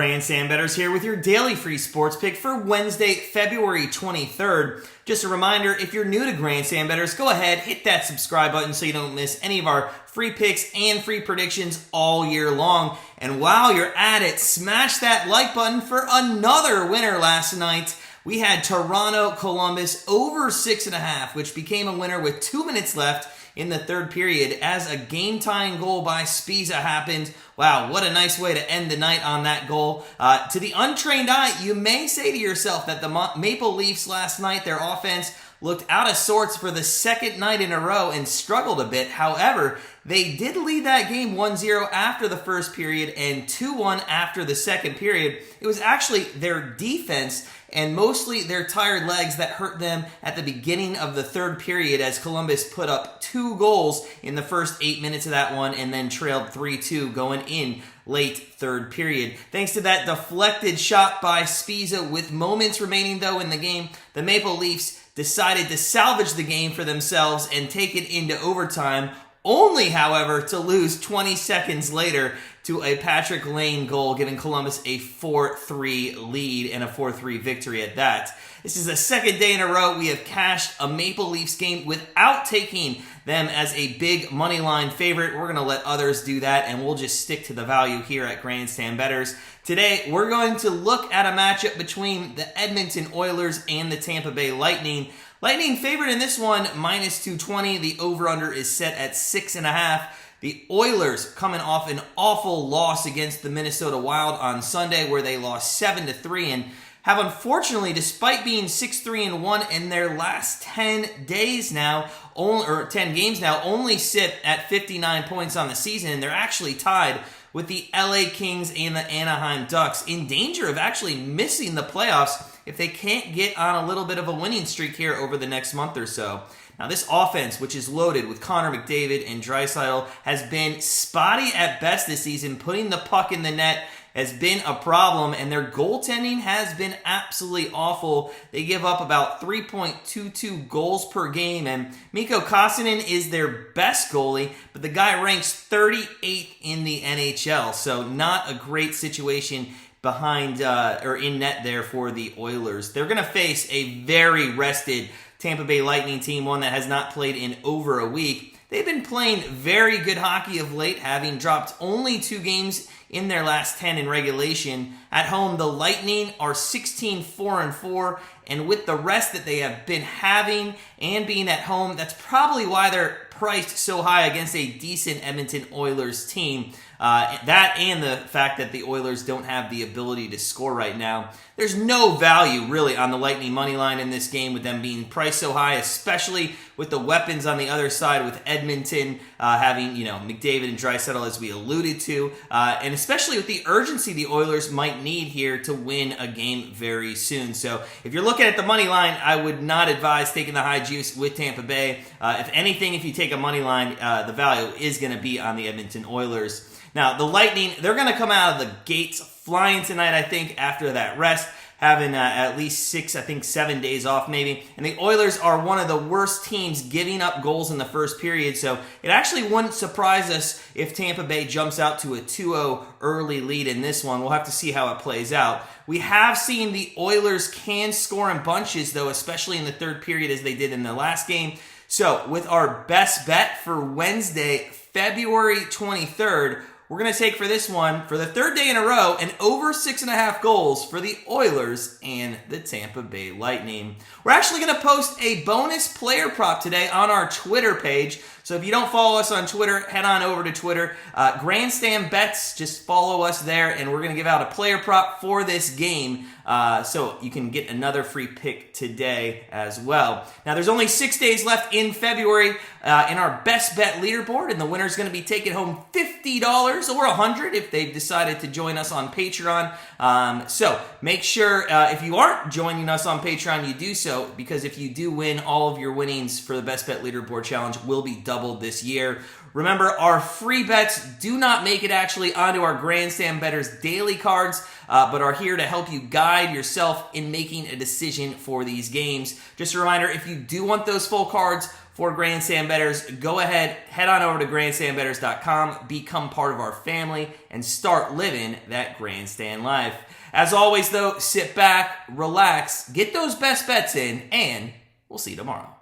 Grandstand Bettors here with your daily free sports pick for Wednesday, February 23rd. Just a reminder, if you're new to Grandstand Bettors, go ahead, hit that subscribe button so you don't miss any of our free picks and free predictions all year long. And while you're at it, smash that like button for another winner last night. We had Toronto Columbus over 6.5, which became a winner with 2 minutes left in the third period as a game-tying goal by Spiza happened. Wow, what a nice way to end the night on that goal. To the untrained eye, you may say to yourself that the Maple Leafs last night, their offense looked out of sorts for the second night in a row and struggled a bit. However, they did lead that game 1-0 after the first period and 2-1 after the second period. It was actually their defense and mostly their tired legs that hurt them at the beginning of the third period as Columbus put up 2 goals in the first 8 minutes of that one and then trailed 3-2 going in late third period. Thanks to that deflected shot by Spiza with moments remaining though in the game, the Maple Leafs decided to salvage the game for themselves and take it into overtime, only, however, to lose 20 seconds later to a Patrick Lane goal, giving Columbus a 4-3 lead and a 4-3 victory at that. This is the second day in a row we have cashed a Maple Leafs game without taking them as a big money line favorite. We're going to let others do that, and we'll just stick to the value here at Grandstand Bettors. Today, we're going to look at a matchup between the Edmonton Oilers and the Tampa Bay Lightning. Lightning favored in this one, minus 220. The over-under is set at 6.5. The Oilers coming off an awful loss against the Minnesota Wild on Sunday where they lost 7-3 and have unfortunately, despite being 6-3-1 in their last 10 days now, or 10 games now, only sit at 59 points on the season, and they're actually tied with the LA Kings and the Anaheim Ducks, in danger of actually missing the playoffs if they can't get on a little bit of a winning streak here over the next month or so. Now, this offense, which is loaded with Connor McDavid and Draisaitl, has been spotty at best this season. Putting the puck in the net has been a problem, and their goaltending has been absolutely awful. They give up about 3.22 goals per game, and Mikko Koskinen is their best goalie, but the guy ranks 38th in the NHL, so not a great situation behind or in net there for the Oilers. They're going to face a very rested Tampa Bay Lightning team, one that has not played in over a week. They've been playing very good hockey of late, having dropped only 2 games in their last 10 in regulation. At home, the Lightning are 16-4-4, and with the rest that they have been having and being at home, that's probably why they're priced so high against a decent Edmonton Oilers team. That and the fact that the Oilers don't have the ability to score right now. There's no value really on the Lightning money line in this game with them being priced so high, especially with the weapons on the other side with Edmonton having, McDavid and Draisaitl as we alluded to, and especially with the urgency the Oilers might need here to win a game very soon. So if you're looking at the money line, I would not advise taking the high juice with Tampa Bay. If anything, if you take a money line, the value is going to be on the Edmonton Oilers. Now, the Lightning, they're going to come out of the gates flying tonight, I think, after that rest, having at least 7 days off maybe. And the Oilers are one of the worst teams giving up goals in the first period, so it actually wouldn't surprise us if Tampa Bay jumps out to a 2-0 early lead in this one. We'll have to see how it plays out. We have seen the Oilers can score in bunches, though, especially in the third period as they did in the last game. So, with our best bet for Wednesday, February 23rd, we're going to take for this one, for the third day in a row, an over 6.5 goals for the Oilers and the Tampa Bay Lightning. We're actually going to post a bonus player prop today on our Twitter page. So if you don't follow us on Twitter, head on over to Twitter. Grandstand Bets, just follow us there, and we're going to give out a player prop for this game. So you can get another free pick today as well. Now, there's only 6 days left in February in our best bet leaderboard, and the winner's going to be taking home $50 or $100 if they've decided to join us on Patreon. So make sure if you aren't joining us on Patreon, you do so, because if you do win, all of your winnings for the best bet leaderboard challenge will be doubled this year. Remember, our free bets do not make it actually onto our Grandstand Bettors daily cards, but are here to help you guide guide yourself in making a decision for these games. Just a reminder, if you do want those full cards for Grandstand Bettors, go ahead, head on over to grandstandbettors.com, become part of our family, and start living that Grandstand life. As always, though, sit back, relax, get those best bets in, and we'll see you tomorrow.